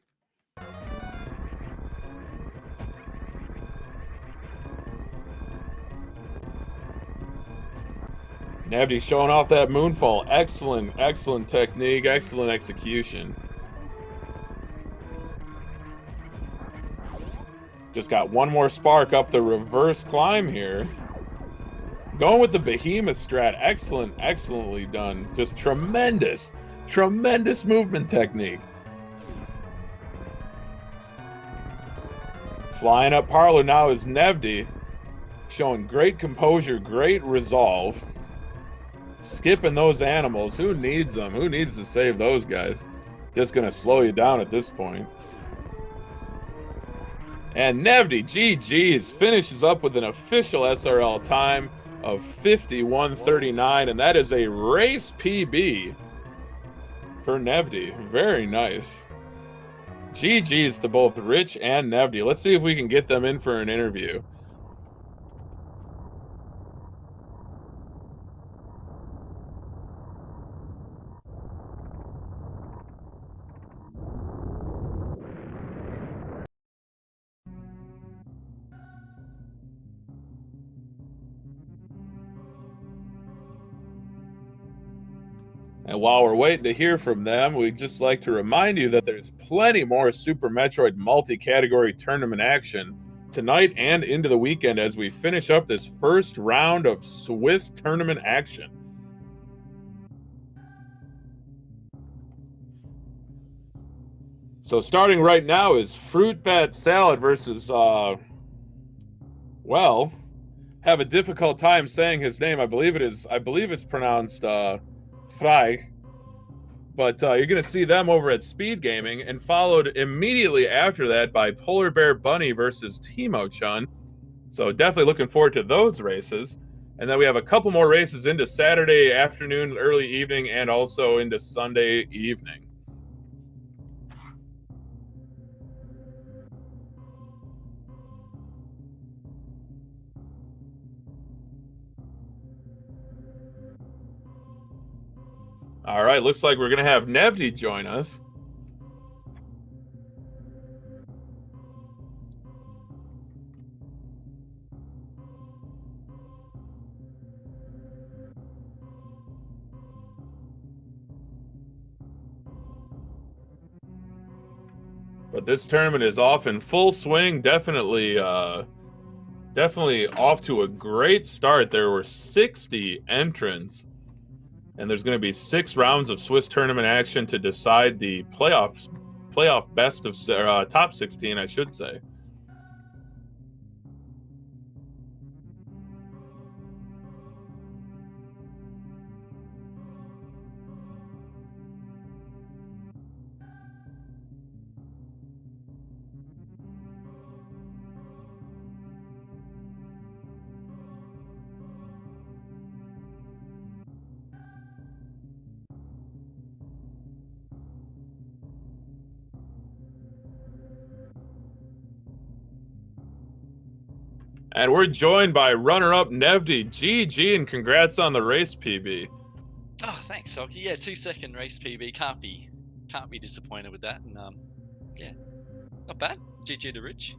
Nevdi showing off that moonfall. Excellent, excellent technique, excellent execution. Just got one more spark up the reverse climb here. Going with the behemoth strat. Excellent, excellently done. Just tremendous, tremendous movement technique. Flying up Parlor now is Nevdi. Showing great composure, great resolve. Skipping those animals. Who needs them? Who needs to save those guys? Just gonna slow you down at this point. And Nevdi, GG's, finishes up with an official SRL time of 51:39, and that is a race PB for Nevdi. Very nice. GG's to both Rich and Nevdi. Let's see if we can get them in for an interview. And while we're waiting to hear from them, we'd just like to remind you that there's plenty more Super Metroid multi-category tournament action tonight and into the weekend as we finish up this first round of Swiss tournament action. So starting right now is Fruit Bat Salad versus, well, have a difficult time saying his name. I believe it's pronounced Frey. But you're going to see them over at SpeedGaming, and followed immediately after that by Polar Bear Bunny versus Timo-chan. So definitely looking forward to those races. And then we have a couple more races into Saturday afternoon, early evening, and also into Sunday evening. All right, looks like we're going to have Nevdi join us. But this tournament is off in full swing. Definitely off to a great start. There were 60 entrants, and there's going to be 6 rounds of Swiss tournament action to decide the playoff best of top 16, I should say. And we're joined by runner-up Nevdi. GG, and congrats on the race PB. Oh, thanks, Hockey. Yeah, 2-second race PB. Can't be disappointed with that. And yeah, not bad. GG to Rich.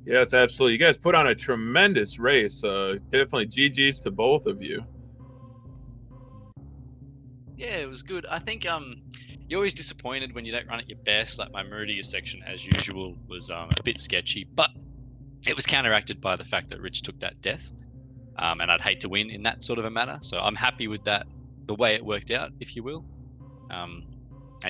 Yes, absolutely. You guys put on a tremendous race. Definitely GGs to both of you. Yeah, it was good. I think you're always disappointed when you don't run at your best. Like my Meridia section, as usual, was a bit sketchy, but it was counteracted by the fact that Rich took that death. And I'd hate to win in that sort of a manner. So I'm happy with that, the way it worked out, if you will. And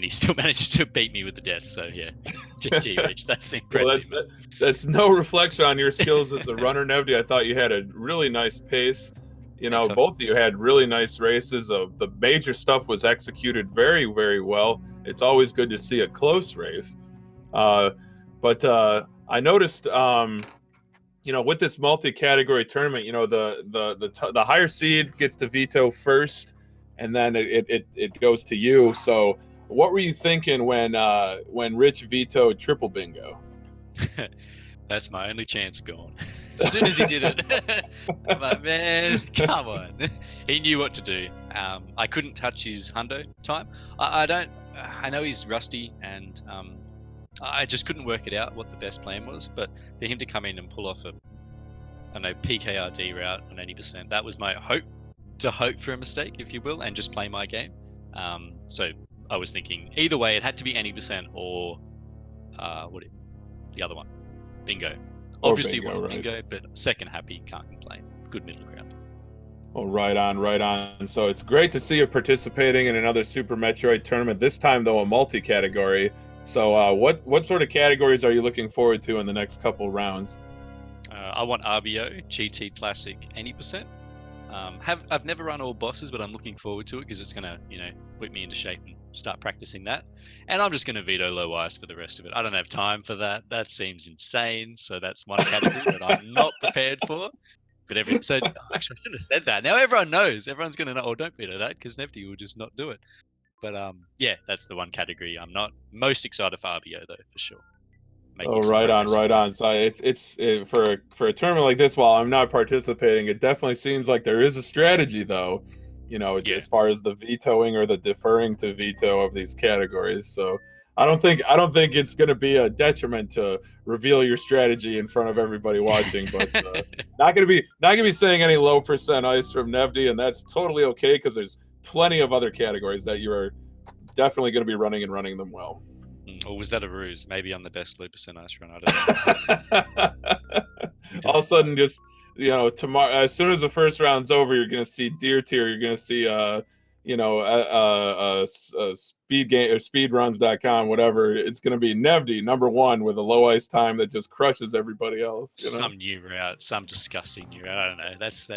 he still managed to beat me with the death. So yeah, GG, Rich. That's impressive. Well, that's no reflection on your skills as a runner, Nevdi. I thought you had a really nice pace. You know, both of you had really nice races. The major stuff was executed very, very well. It's always good to see a close race. But I noticed, you know, with this multi-category tournament, you know, the higher seed gets to veto first, and then it goes to you. So, what were you thinking when Rich vetoed triple bingo? That's my only chance gone. As soon as he did it, I'm like, man, come on. He knew what to do. I couldn't touch his hundo time. I know he's rusty, and I just couldn't work it out what the best plan was. But for him to come in and pull off a PKRD route on 80%, that was my hope for a mistake, if you will, and just play my game. So I was thinking either way, it had to be 80% or the other one, bingo. Obviously bingo, right. Bingo, but second happy, can't complain. Good middle ground. Oh, right on. So it's great to see you participating in another Super Metroid tournament. This time, though, a multi-category. So what sort of categories are you looking forward to in the next couple rounds? I want RBO, GT Classic, 80%. I've never run all bosses, but I'm looking forward to it because it's gonna, whip me into shape and start practicing that. And I'm just gonna veto low ice for the rest of it. I don't have time for that. That seems insane. So that's one category that I'm not prepared for. But actually, I shouldn't have said that. Now everyone knows. Everyone's gonna know. Oh, don't veto that because Nevdi will just not do it. But yeah, that's the one category I'm not most excited for RBO though, for sure. Right on. So it's for a tournament like this, while I'm not participating, it definitely seems like there is a strategy, though. As far as the vetoing or the deferring to veto of these categories. So I don't think it's going to be a detriment to reveal your strategy in front of everybody watching. But not going to be saying any low percent ice from Nevdi, and that's totally okay because there's plenty of other categories that you are definitely going to be running them well. Or was that a ruse? Maybe I'm the best low percent ice run. I don't know. All of a sudden, just tomorrow, as soon as the first round's over, you're gonna see Deer Tier. You're gonna see SpeedGaming or speedruns.com, whatever. It's gonna be Nevdi #1 with a low ice time that just crushes everybody else. Some new route, some disgusting new route. I don't know. That's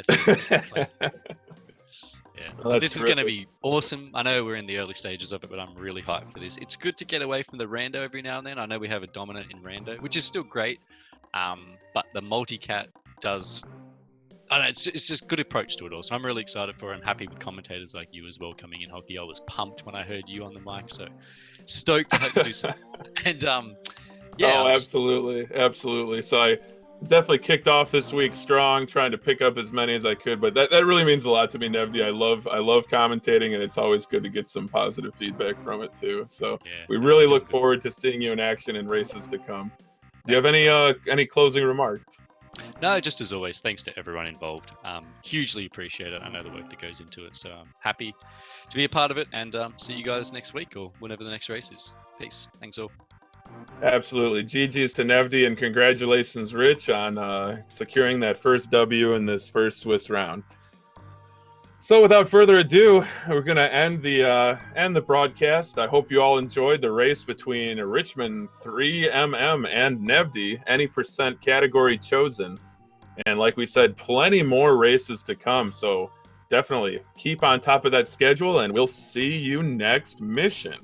yeah, well, this is going to be awesome. I know we're in the early stages of it, but I'm really hyped for this. It's good to get away from the rando every now and then. I know we have a dominant in rando, which is still great, but the multi-cat does... I don't know, it's just a good approach to it all. So I'm really excited for it. I'm happy with commentators like you as well coming in, Hockey. I was pumped when I heard you on the mic, so stoked to hope to do something. And yeah. Oh, absolutely. So I definitely kicked off this week strong, trying to pick up as many as I could, but that really means a lot to me, Nevdi. I love commentating, and it's always good to get some positive feedback from it too. So we really look forward to seeing you in action in races to come. Do you have any closing remarks? No, just as always, thanks to everyone involved. Hugely appreciate it. I know the work that goes into it, so I'm happy to be a part of it, and see you guys next week or whenever the next race is. Peace. Thanks all. Absolutely. GG's to Nevdi, and congratulations, Rich, on securing that first W in this first Swiss round. So without further ado, we're going to end the broadcast. I hope you all enjoyed the race between richman3mm and Nevdi, any percent category chosen. And like we said, plenty more races to come. So definitely keep on top of that schedule, and we'll see you next mission.